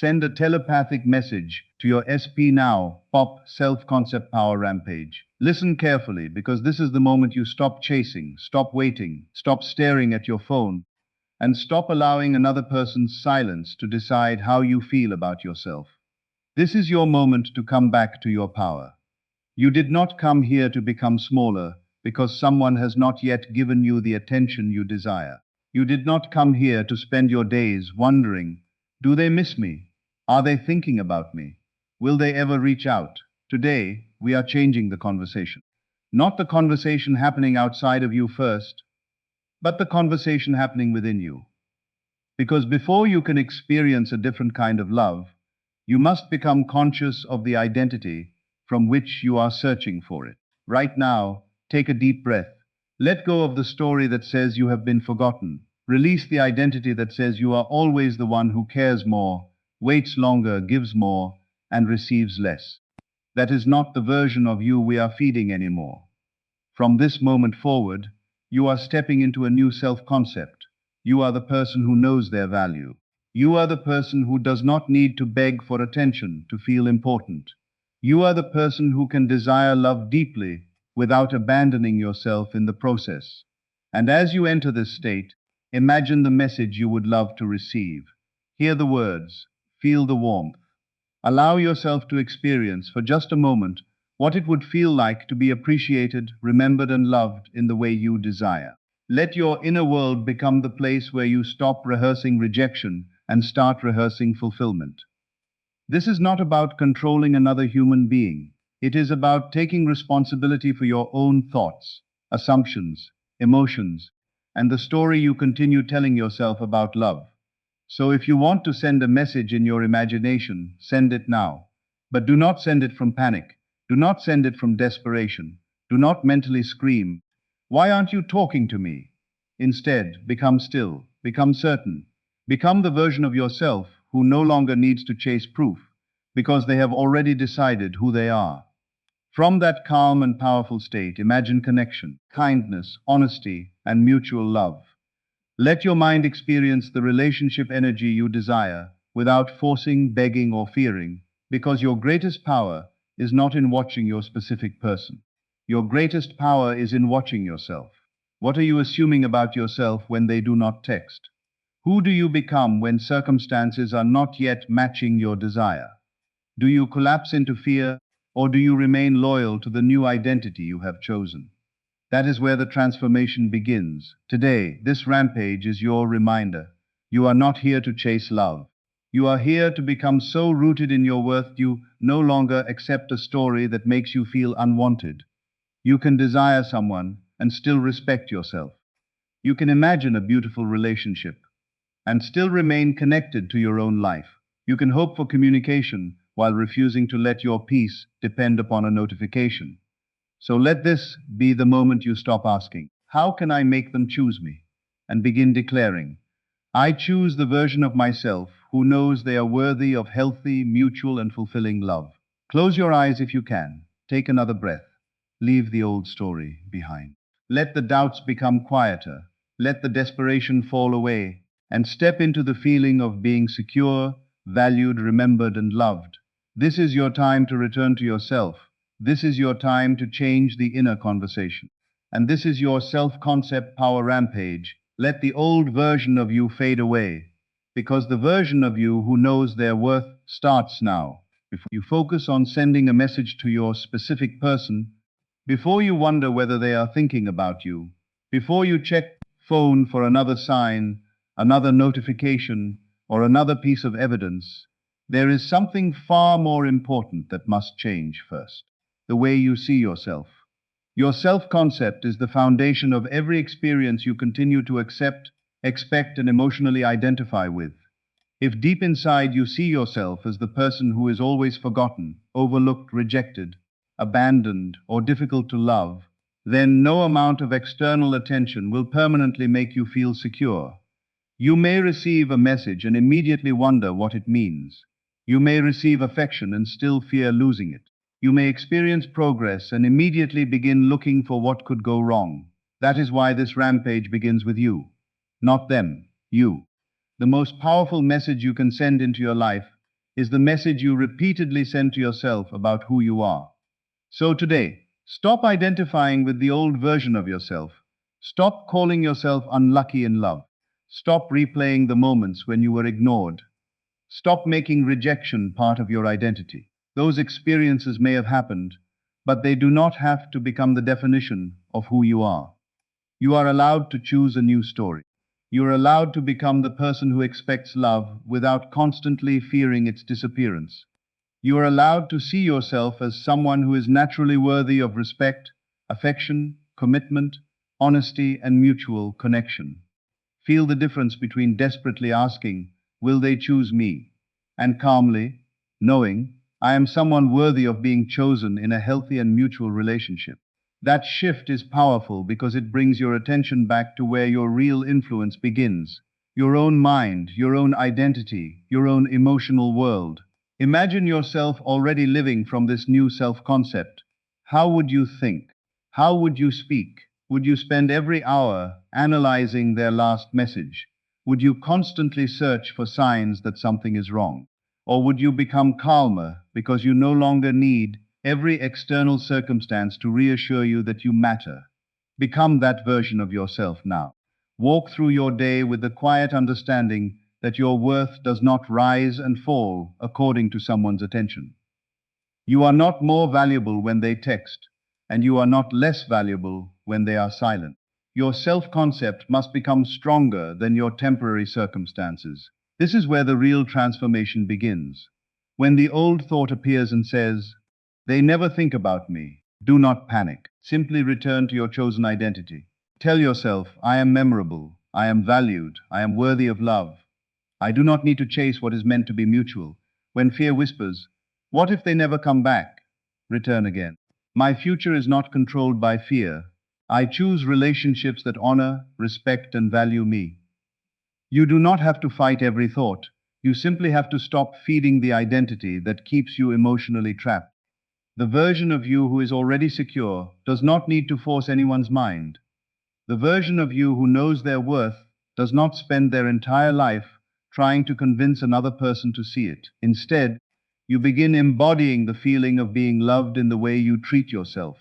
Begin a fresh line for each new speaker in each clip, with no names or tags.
Send a telepathic message to your SP now. Pop Self-Concept Power Rampage. Listen carefully, because this is the moment you stop chasing, stop waiting, stop staring at your phone, and stop allowing another person's silence to decide how you feel about yourself. This is your moment to come back to your power. You did not come here to become smaller because someone has not yet given you the attention you desire. You did not come here to spend your days wondering, do they miss me? Are they thinking about me? Will they ever reach out? Today, we are changing the conversation. Not the conversation happening outside of you first, but the conversation happening within you. Because before you can experience a different kind of love, you must become conscious of the identity from which you are searching for it. Right now, take a deep breath. Let go of the story that says you have been forgotten. Release the identity that says you are always the one who cares more, waits longer, gives more, and receives less. That is not the version of you we are feeding anymore. From this moment forward, you are stepping into a new self-concept. You are the person who knows their value. You are the person who does not need to beg for attention to feel important. You are the person who can desire love deeply without abandoning yourself in the process. And as you enter this state, imagine the message you would love to receive. Hear the words, feel the warmth. Allow yourself to experience for just a moment what it would feel like to be appreciated, remembered, and loved in the way you desire. Let your inner world become the place where you stop rehearsing rejection and start rehearsing fulfillment. This is not about controlling another human being. It is about taking responsibility for your own thoughts, assumptions, emotions, and the story you continue telling yourself about love. So if you want to send a message in your imagination, send it now. But do not send it from panic. Do not send it from desperation. Do not mentally scream, "Why aren't you talking to me?" Instead, become still, become certain. Become the version of yourself who no longer needs to chase proof, because they have already decided who they are. From that calm and powerful state, imagine connection, kindness, honesty, and mutual love. Let your mind experience the relationship energy you desire without forcing, begging, or fearing, because your greatest power is not in watching your specific person. Your greatest power is in watching yourself. What are you assuming about yourself when they do not text? Who do you become when circumstances are not yet matching your desire? Do you collapse into fear, or do you remain loyal to the new identity you have chosen? That is where the transformation begins. Today, this rampage is your reminder. You are not here to chase love. You are here to become so rooted in your worth you no longer accept a story that makes you feel unwanted. You can desire someone and still respect yourself. You can imagine a beautiful relationship and still remain connected to your own life. You can hope for communication while refusing to let your peace depend upon a notification. So let this be the moment you stop asking, "How can I make them choose me?" and begin declaring, "I choose the version of myself who knows they are worthy of healthy, mutual, and fulfilling love." Close your eyes if you can. Take another breath. Leave the old story behind. Let the doubts become quieter. Let the desperation fall away, and step into the feeling of being secure, valued, remembered, and loved. This is your time to return to yourself. This is your time to change the inner conversation. And this is your self-concept power rampage. Let the old version of you fade away, because the version of you who knows their worth starts now. Before you focus on sending a message to your specific person, before you wonder whether they are thinking about you, before you check phone for another sign, another notification, or another piece of evidence, there is something far more important that must change first. The way you see yourself. Your self-concept is the foundation of every experience you continue to accept, expect, and emotionally identify with. If deep inside you see yourself as the person who is always forgotten, overlooked, rejected, abandoned, or difficult to love, then no amount of external attention will permanently make you feel secure. You may receive a message and immediately wonder what it means. You may receive affection and still fear losing it. You may experience progress and immediately begin looking for what could go wrong. That is why this rampage begins with you. Not them, you. The most powerful message you can send into your life is the message you repeatedly send to yourself about who you are. So today, stop identifying with the old version of yourself. Stop calling yourself unlucky in love. Stop replaying the moments when you were ignored. Stop making rejection part of your identity. Those experiences may have happened, but they do not have to become the definition of who you are. You are allowed to choose a new story. You are allowed to become the person who expects love without constantly fearing its disappearance. You are allowed to see yourself as someone who is naturally worthy of respect, affection, commitment, honesty, and mutual connection. Feel the difference between desperately asking, "Will they choose me?" and calmly knowing, "I am someone worthy of being chosen in a healthy and mutual relationship." That shift is powerful because it brings your attention back to where your real influence begins. Your own mind, your own identity, your own emotional world. Imagine yourself already living from this new self-concept. How would you think? How would you speak? Would you spend every hour analyzing their last message? Would you constantly search for signs that something is wrong? Or would you become calmer because you no longer need every external circumstance to reassure you that you matter? Become that version of yourself now. Walk through your day with the quiet understanding that your worth does not rise and fall according to someone's attention. You are not more valuable when they text, and you are not less valuable when they are silent. Your self-concept must become stronger than your temporary circumstances. This is where the real transformation begins. When the old thought appears and says, "They never think about me," do not panic. Simply return to your chosen identity. Tell yourself, "I am memorable, I am valued, I am worthy of love. I do not need to chase what is meant to be mutual." When fear whispers, "What if they never come back?" return again. My future is not controlled by fear. I choose relationships that honor, respect, and value me. You do not have to fight every thought. You simply have to stop feeding the identity that keeps you emotionally trapped. The version of you who is already secure does not need to force anyone's mind. The version of you who knows their worth does not spend their entire life trying to convince another person to see it. Instead, you begin embodying the feeling of being loved in the way you treat yourself,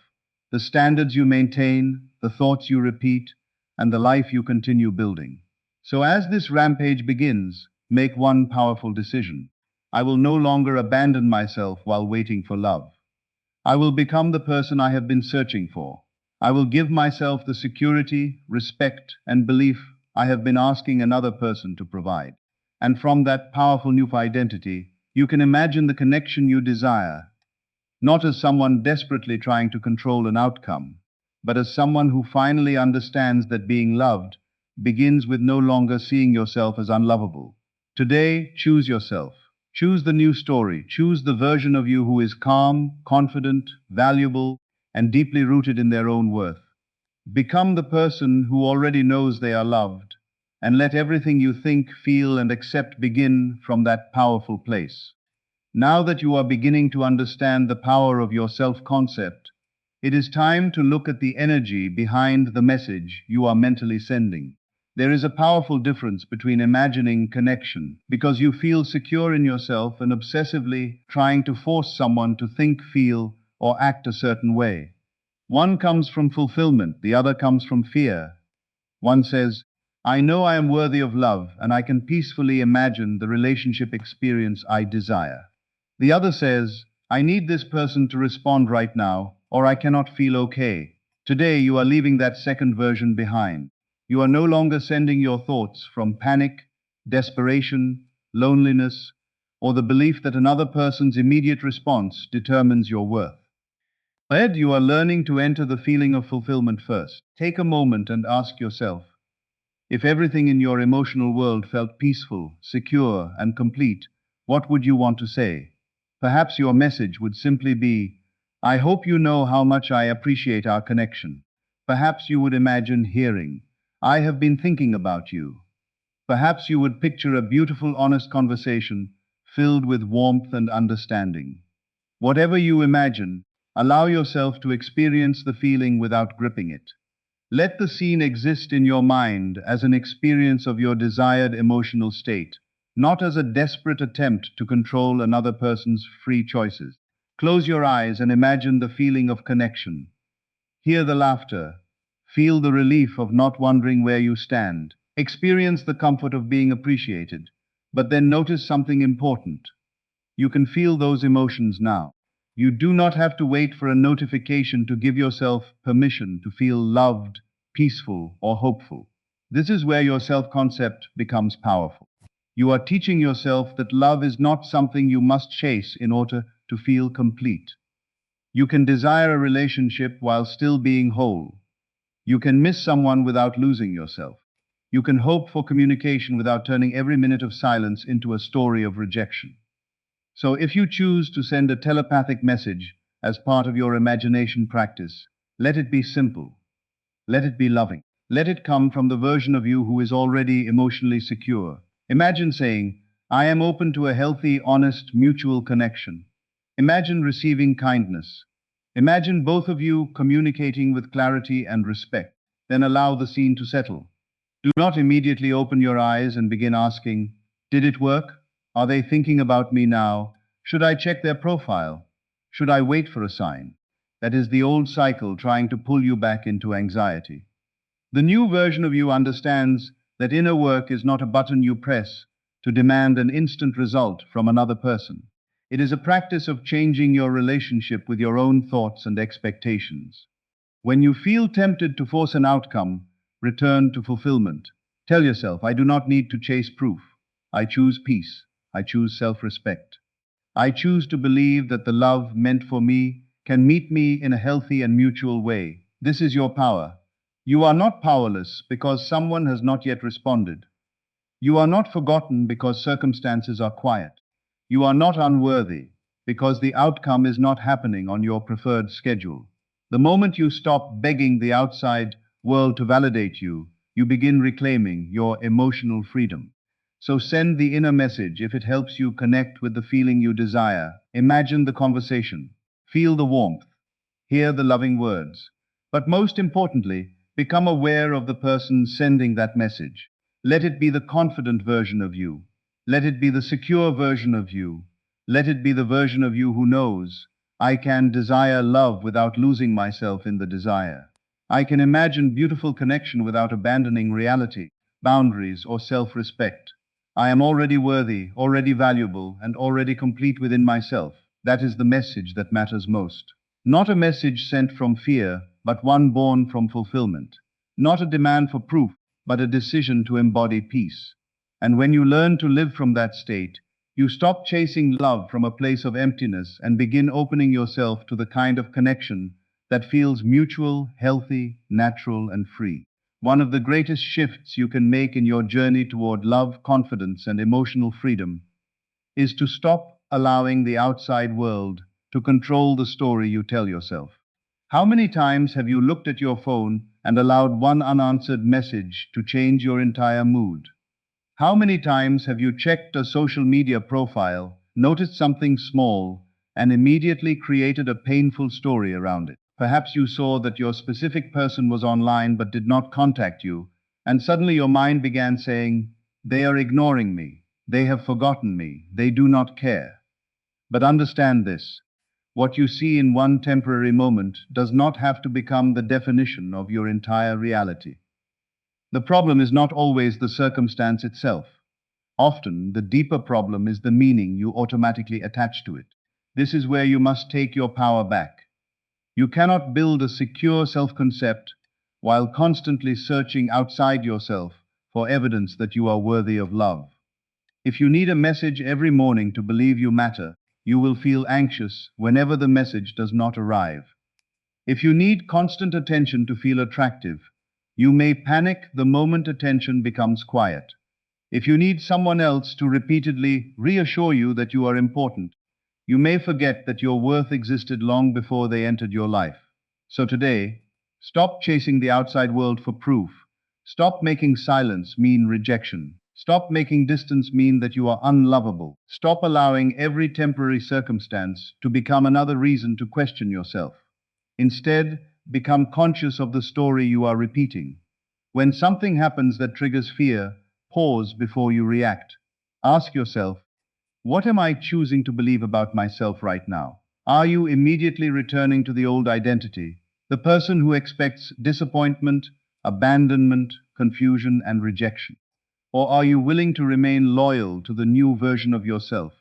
the standards you maintain, the thoughts you repeat, and the life you continue building. So as this rampage begins, make one powerful decision. I will no longer abandon myself while waiting for love. I will become the person I have been searching for. I will give myself the security, respect, and belief I have been asking another person to provide. And from that powerful new identity, you can imagine the connection you desire, not as someone desperately trying to control an outcome, but as someone who finally understands that being loved begins with no longer seeing yourself as unlovable. Today, choose yourself. Choose the new story. Choose the version of you who is calm, confident, valuable, and deeply rooted in their own worth. Become the person who already knows they are loved, and let everything you think, feel, and accept begin from that powerful place. Now that you are beginning to understand the power of your self-concept, it is time to look at the energy behind the message you are mentally sending. There is a powerful difference between imagining connection because you feel secure in yourself and obsessively trying to force someone to think, feel, or act a certain way. One comes from fulfillment, the other comes from fear. One says, "I know I am worthy of love and I can peacefully imagine the relationship experience I desire." The other says, "I need this person to respond right now, or I cannot feel okay." Today, you are leaving that second version behind. You are no longer sending your thoughts from panic, desperation, loneliness, or the belief that another person's immediate response determines your worth. Instead, you are learning to enter the feeling of fulfillment first. Take a moment and ask yourself, if everything in your emotional world felt peaceful, secure, and complete, what would you want to say? Perhaps your message would simply be, "I hope you know how much I appreciate our connection." Perhaps you would imagine hearing, "I have been thinking about you." Perhaps you would picture a beautiful, honest conversation filled with warmth and understanding. Whatever you imagine, allow yourself to experience the feeling without gripping it. Let the scene exist in your mind as an experience of your desired emotional state, not as a desperate attempt to control another person's free choices. Close your eyes and imagine the feeling of connection. Hear the laughter. Feel the relief of not wondering where you stand. Experience the comfort of being appreciated. But then notice something important. You can feel those emotions now. You do not have to wait for a notification to give yourself permission to feel loved, peaceful, or hopeful. This is where your self-concept becomes powerful. You are teaching yourself that love is not something you must chase in order to feel complete. You can desire a relationship while still being whole. You can miss someone without losing yourself. You can hope for communication without turning every minute of silence into a story of rejection. So if you choose to send a telepathic message as part of your imagination practice, let it be simple. Let it be loving. Let it come from the version of you who is already emotionally secure. Imagine saying, I am open to a healthy, honest, mutual connection. Imagine receiving kindness. Imagine both of you communicating with clarity and respect. Then allow the scene to settle. Do not immediately open your eyes and begin asking, did it work? Are they thinking about me now? Should I check their profile? Should I wait for a sign? That is the old cycle trying to pull you back into anxiety. The new version of you understands that inner work is not a button you press to demand an instant result from another person. It is a practice of changing your relationship with your own thoughts and expectations. When you feel tempted to force an outcome, return to fulfillment. Tell yourself, I do not need to chase proof. I choose peace. I choose self-respect. I choose to believe that the love meant for me can meet me in a healthy and mutual way. This is your power. You are not powerless because someone has not yet responded. You are not forgotten because circumstances are quiet. You are not unworthy because the outcome is not happening on your preferred schedule. The moment you stop begging the outside world to validate you, you begin reclaiming your emotional freedom. So send the inner message if it helps you connect with the feeling you desire. Imagine the conversation. Feel the warmth. Hear the loving words. But most importantly, become aware of the person sending that message. Let it be the confident version of you. Let it be the secure version of you. Let it be the version of you who knows, I can desire love without losing myself in the desire. I can imagine beautiful connection without abandoning reality, boundaries, or self-respect. I am already worthy, already valuable, and already complete within myself. That is the message that matters most. Not a message sent from fear, but one born from fulfillment. Not a demand for proof, but a decision to embody peace. And when you learn to live from that state, you stop chasing love from a place of emptiness and begin opening yourself to the kind of connection that feels mutual, healthy, natural, and free. One of the greatest shifts you can make in your journey toward love, confidence, and emotional freedom is to stop allowing the outside world to control the story you tell yourself. How many times have you looked at your phone and allowed one unanswered message to change your entire mood? How many times have you checked a social media profile, noticed something small, and immediately created a painful story around it? Perhaps you saw that your specific person was online but did not contact you, and suddenly your mind began saying, they are ignoring me, they have forgotten me, they do not care. But understand this. What you see in one temporary moment does not have to become the definition of your entire reality. The problem is not always the circumstance itself. Often, the deeper problem is the meaning you automatically attach to it. This is where you must take your power back. You cannot build a secure self-concept while constantly searching outside yourself for evidence that you are worthy of love. If you need a message every morning to believe you matter, you will feel anxious whenever the message does not arrive. If you need constant attention to feel attractive, you may panic the moment attention becomes quiet. If you need someone else to repeatedly reassure you that you are important, you may forget that your worth existed long before they entered your life. So today, stop chasing the outside world for proof. Stop making silence mean rejection. Stop making distance mean that you are unlovable. Stop allowing every temporary circumstance to become another reason to question yourself. Instead, become conscious of the story you are repeating. When something happens that triggers fear, pause before you react. Ask yourself, what am I choosing to believe about myself right now? Are you immediately returning to the old identity, the person who expects disappointment, abandonment, confusion, and rejection? Or are you willing to remain loyal to the new version of yourself,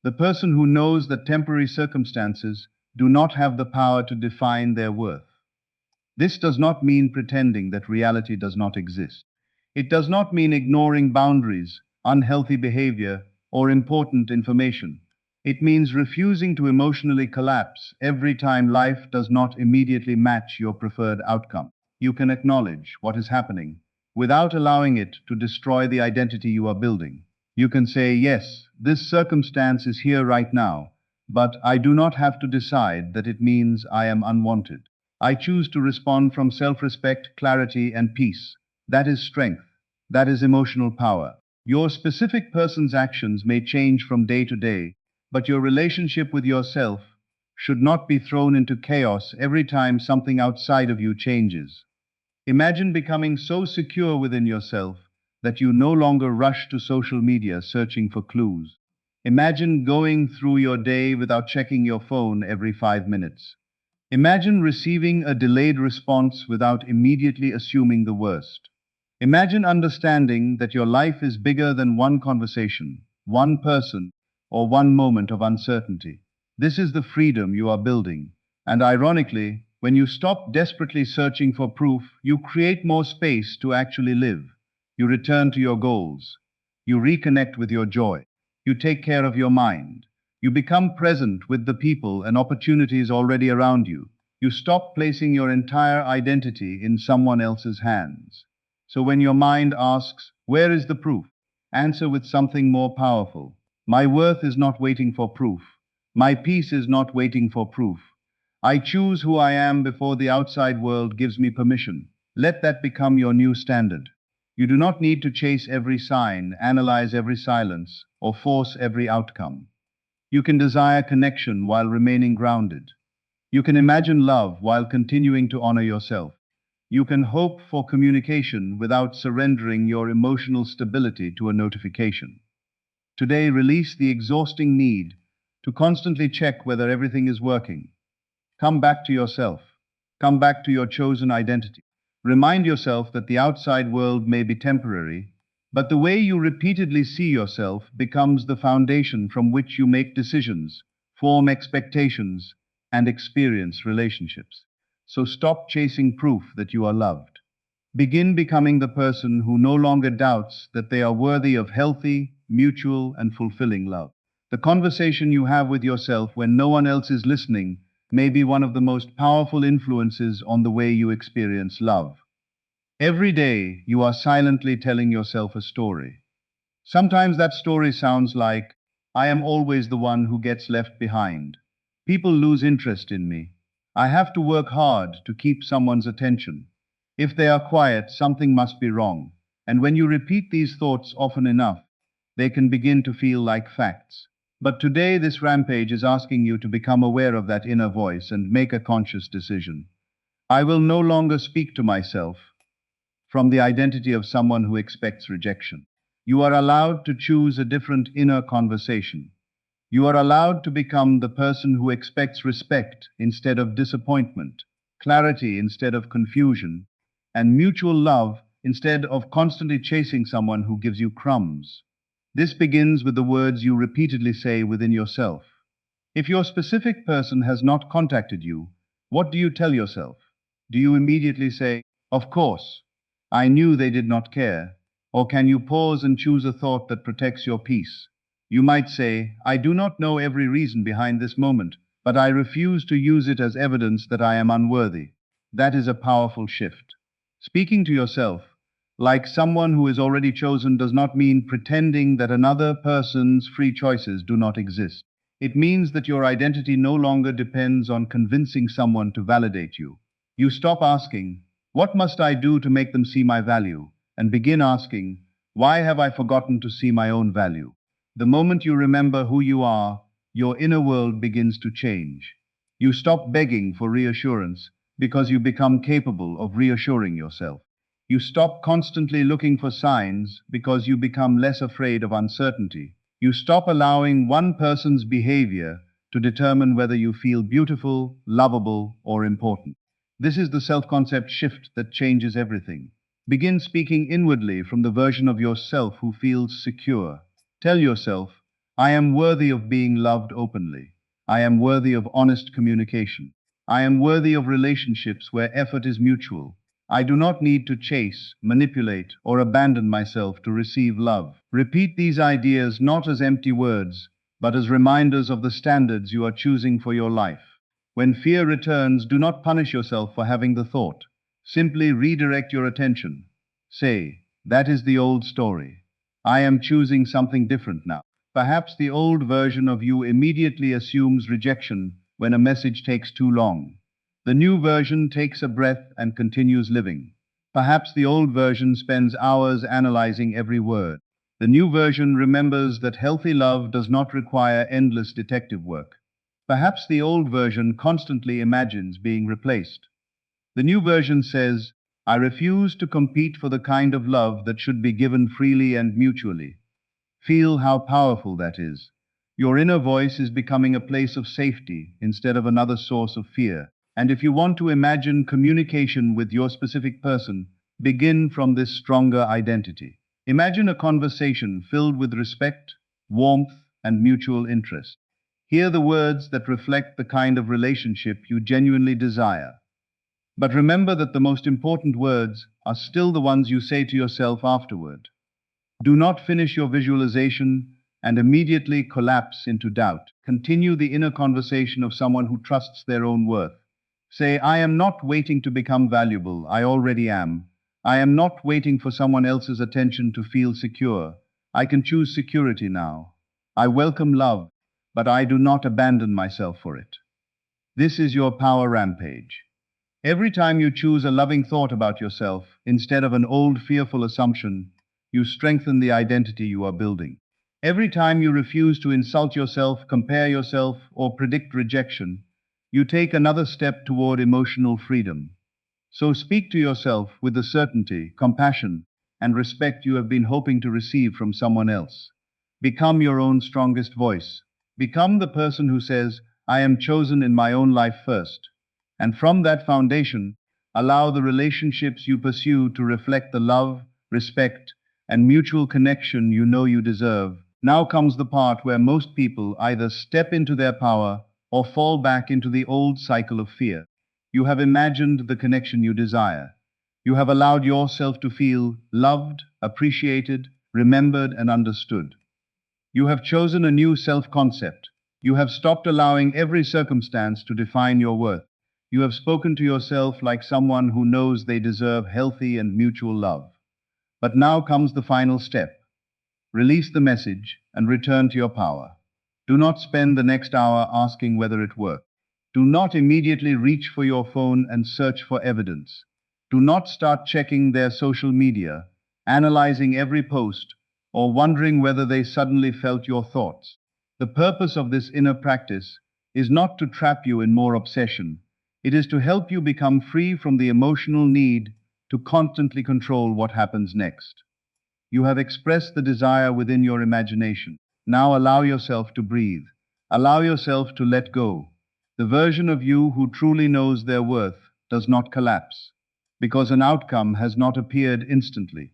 the person who knows that temporary circumstances do not have the power to define their worth? This does not mean pretending that reality does not exist. It does not mean ignoring boundaries, unhealthy behavior, or important information. It means refusing to emotionally collapse every time life does not immediately match your preferred outcome. You can acknowledge what is happening without allowing it to destroy the identity you are building. You can say, yes, this circumstance is here right now, but I do not have to decide that it means I am unwanted. I choose to respond from self-respect, clarity, and peace. That is strength. That is emotional power. Your specific person's actions may change from day to day, but your relationship with yourself should not be thrown into chaos every time something outside of you changes. Imagine becoming so secure within yourself that you no longer rush to social media searching for clues. Imagine going through your day without checking your phone every 5 minutes. Imagine receiving a delayed response without immediately assuming the worst. Imagine understanding that your life is bigger than one conversation, one person, or one moment of uncertainty. This is the freedom you are building. And ironically, when you stop desperately searching for proof, you create more space to actually live. You return to your goals. You reconnect with your joy. You take care of your mind. You become present with the people and opportunities already around you. You stop placing your entire identity in someone else's hands. So when your mind asks, where is the proof? Answer with something more powerful. My worth is not waiting for proof. My peace is not waiting for proof. I choose who I am before the outside world gives me permission. Let that become your new standard. You do not need to chase every sign, analyze every silence, or force every outcome. You can desire connection while remaining grounded. You can imagine love while continuing to honor yourself. You can hope for communication without surrendering your emotional stability to a notification. Today, release the exhausting need to constantly check whether everything is working. Come back to yourself. Come back to your chosen identity. Remind yourself that the outside world may be temporary, but the way you repeatedly see yourself becomes the foundation from which you make decisions, form expectations, and experience relationships. So stop chasing proof that you are loved. Begin becoming the person who no longer doubts that they are worthy of healthy, mutual, and fulfilling love. The conversation you have with yourself when no one else is listening may be one of the most powerful influences on the way you experience love. Every day, you are silently telling yourself a story. Sometimes that story sounds like, I am always the one who gets left behind. People lose interest in me. I have to work hard to keep someone's attention. If they are quiet, something must be wrong. And when you repeat these thoughts often enough, they can begin to feel like facts. But today, this rampage is asking you to become aware of that inner voice and make a conscious decision. I will no longer speak to myself from the identity of someone who expects rejection. You are allowed to choose a different inner conversation. You are allowed to become the person who expects respect instead of disappointment, clarity instead of confusion, and mutual love instead of constantly chasing someone who gives you crumbs. This begins with the words you repeatedly say within yourself. If your specific person has not contacted you, what do you tell yourself? Do you immediately say, of course, I knew they did not care? Or can you pause and choose a thought that protects your peace? You might say, I do not know every reason behind this moment, but I refuse to use it as evidence that I am unworthy. That is a powerful shift. Speaking to yourself, like someone who is already chosen, does not mean pretending that another person's free choices do not exist. It means that your identity no longer depends on convincing someone to validate you. You stop asking, what must I do to make them see my value? And begin asking, why have I forgotten to see my own value? The moment you remember who you are, your inner world begins to change. You stop begging for reassurance because you become capable of reassuring yourself. You stop constantly looking for signs because you become less afraid of uncertainty. You stop allowing one person's behavior to determine whether you feel beautiful, lovable, or important. This is the self-concept shift that changes everything. Begin speaking inwardly from the version of yourself who feels secure. Tell yourself, I am worthy of being loved openly. I am worthy of honest communication. I am worthy of relationships where effort is mutual. I do not need to chase, manipulate, or abandon myself to receive love. Repeat these ideas not as empty words, but as reminders of the standards you are choosing for your life. When fear returns, do not punish yourself for having the thought. Simply redirect your attention. Say, that is the old story. I am choosing something different now. Perhaps the old version of you immediately assumes rejection when a message takes too long. The new version takes a breath and continues living. Perhaps the old version spends hours analyzing every word. The new version remembers that healthy love does not require endless detective work. Perhaps the old version constantly imagines being replaced. The new version says, I refuse to compete for the kind of love that should be given freely and mutually. Feel how powerful that is. Your inner voice is becoming a place of safety instead of another source of fear. And if you want to imagine communication with your specific person, begin from this stronger identity. Imagine a conversation filled with respect, warmth, and mutual interest. Hear the words that reflect the kind of relationship you genuinely desire. But remember that the most important words are still the ones you say to yourself afterward. Do not finish your visualization and immediately collapse into doubt. Continue the inner conversation of someone who trusts their own worth. Say, I am not waiting to become valuable, I already am. I am not waiting for someone else's attention to feel secure. I can choose security now. I welcome love, but I do not abandon myself for it. This is your power rampage. Every time you choose a loving thought about yourself instead of an old fearful assumption, you strengthen the identity you are building. Every time you refuse to insult yourself, compare yourself, or predict rejection, you take another step toward emotional freedom. So speak to yourself with the certainty, compassion, and respect you have been hoping to receive from someone else. Become your own strongest voice. Become the person who says, I am chosen in my own life first. And from that foundation, allow the relationships you pursue to reflect the love, respect, and mutual connection you know you deserve. Now comes the part where most people either step into their power or fall back into the old cycle of fear. You have imagined the connection you desire. You have allowed yourself to feel loved, appreciated, remembered, and understood. You have chosen a new self-concept. You have stopped allowing every circumstance to define your worth. You have spoken to yourself like someone who knows they deserve healthy and mutual love. But now comes the final step. Release the message and return to your power. Do not spend the next hour asking whether it worked. Do not immediately reach for your phone and search for evidence. Do not start checking their social media, analyzing every post, or wondering whether they suddenly felt your thoughts. The purpose of this inner practice is not to trap you in more obsession. It is to help you become free from the emotional need to constantly control what happens next. You have expressed the desire within your imagination. Now allow yourself to breathe. Allow yourself to let go. The version of you who truly knows their worth does not collapse, because an outcome has not appeared instantly.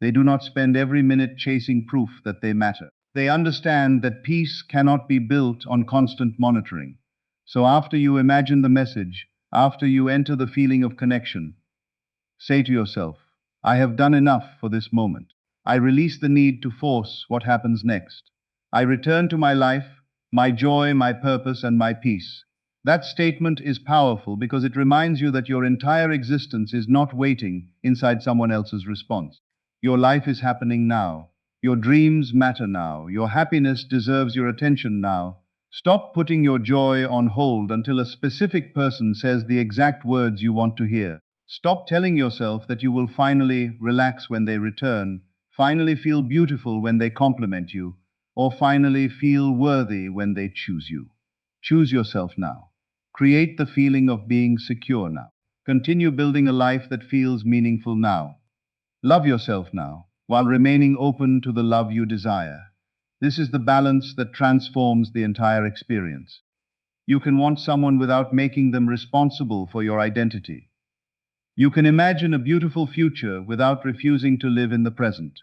They do not spend every minute chasing proof that they matter. They understand that peace cannot be built on constant monitoring. So after you imagine the message, after you enter the feeling of connection, say to yourself, I have done enough for this moment. I release the need to force what happens next. I return to my life, my joy, my purpose, and my peace. That statement is powerful because it reminds you that your entire existence is not waiting inside someone else's response. Your life is happening now. Your dreams matter now. Your happiness deserves your attention now. Stop putting your joy on hold until a specific person says the exact words you want to hear. Stop telling yourself that you will finally relax when they return, finally feel beautiful when they compliment you, or finally feel worthy when they choose you. Choose yourself now. Create the feeling of being secure now. Continue building a life that feels meaningful now. Love yourself now, while remaining open to the love you desire. This is the balance that transforms the entire experience. You can want someone without making them responsible for your identity. You can imagine a beautiful future without refusing to live in the present.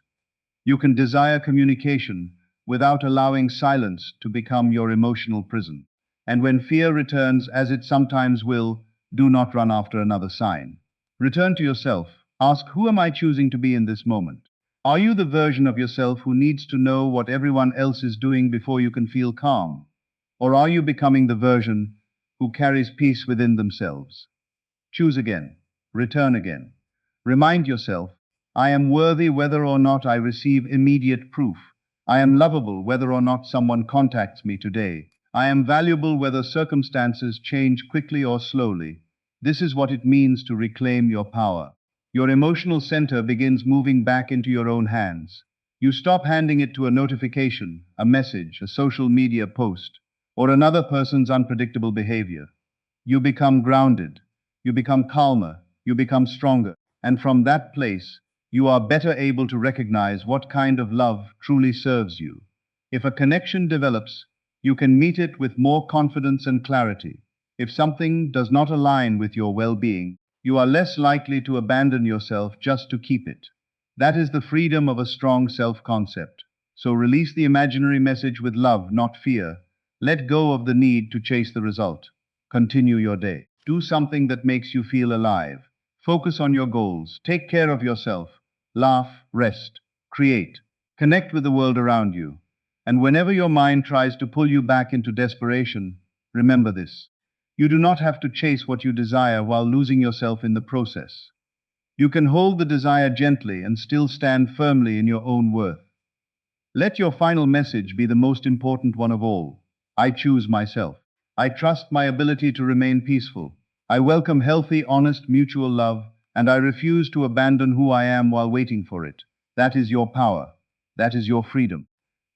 You can desire communication without allowing silence to become your emotional prison. And when fear returns, as it sometimes will, do not run after another sign. Return to yourself. Ask, who am I choosing to be in this moment? Are you the version of yourself who needs to know what everyone else is doing before you can feel calm? Or are you becoming the version who carries peace within themselves? Choose again. Return again. Remind yourself, I am worthy whether or not I receive immediate proof. I am lovable whether or not someone contacts me today. I am valuable whether circumstances change quickly or slowly. This is what it means to reclaim your power. Your emotional center begins moving back into your own hands. You stop handing it to a notification, a message, a social media post, or another person's unpredictable behavior. You become grounded. You become calmer. You become stronger. And from that place, you are better able to recognize what kind of love truly serves you. If a connection develops, you can meet it with more confidence and clarity. If something does not align with your well-being, you are less likely to abandon yourself just to keep it. That is the freedom of a strong self-concept. So release the imaginary message with love, not fear. Let go of the need to chase the result. Continue your day. Do something that makes you feel alive. Focus on your goals. Take care of yourself. Laugh, rest, create. Connect with the world around you. And whenever your mind tries to pull you back into desperation, remember this. You do not have to chase what you desire while losing yourself in the process. You can hold the desire gently and still stand firmly in your own worth. Let your final message be the most important one of all. I choose myself. I trust my ability to remain peaceful. I welcome healthy, honest, mutual love, and I refuse to abandon who I am while waiting for it. That is your power. That is your freedom.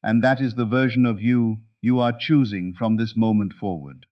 And that is the version of you you are choosing from this moment forward.